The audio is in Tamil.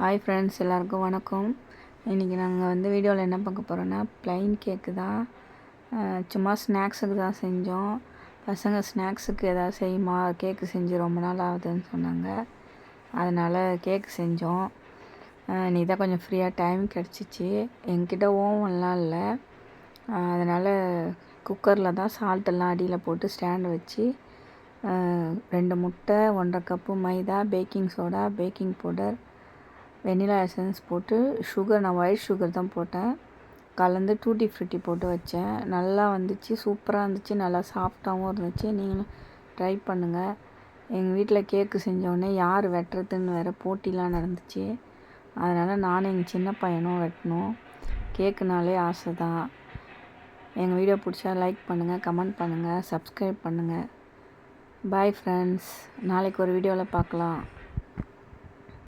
ஹாய் ஃப்ரெண்ட்ஸ், எல்லாருக்கும் வணக்கம். இன்றைக்கி நாங்கள் வந்து வீடியோவில் என்ன பார்க்க போகிறோன்னா, ப்ளைன் கேக்கு தான். சும்மா ஸ்நாக்ஸுக்கு தான் செஞ்சோம். பசங்க ஸ்நாக்ஸுக்கு எதாவது செய்யுமா, கேக்கு செஞ்சு ரொம்ப நாள் ஆகுதுன்னு சொன்னாங்க. அதனால் கேக்கு செஞ்சோம். இன்றைக்கி தான் கொஞ்சம் ஃப்ரீயாக டைம் கிடச்சிச்சு. என்கிட்ட ஓவன்லாம் இல்லை. அதனால் குக்கரில் தான் சால்ட்டெல்லாம் அடியில் போட்டு ஸ்டாண்டு வச்சு 2 முட்டை, 1.5 cup maida, baking soda, baking powder, vanilla essence போட்டு சுகர், நான் ஒயிட் சுகர் தான் போட்டேன், கலந்து டூட்டி ஃப்ரூட்டி போட்டு வச்சேன். நல்லா வந்துச்சு, சூப்பராக இருந்துச்சு, நல்லா சாஃப்டாகவும் இருந்துச்சு. நீங்களும் ட்ரை பண்ணுங்கள். எங்கள் வீட்டில் கேக்கு செஞ்சோடனே யார் வெட்டுறதுன்னு வேறு போட்டிலாம் நடந்துச்சு. அதனால் நானும் எங்கள் சின்ன பையனும் வெட்டினோம். கேக்குனாலே ஆசை தான். எங்கள் வீடியோ பிடிச்சா லைக் பண்ணுங்கள், கமெண்ட் பண்ணுங்கள், சப்ஸ்கிரைப் பண்ணுங்கள். Bye friends. நாளைக்கு ஒரு வீடியோவில் பார்க்கலாம்.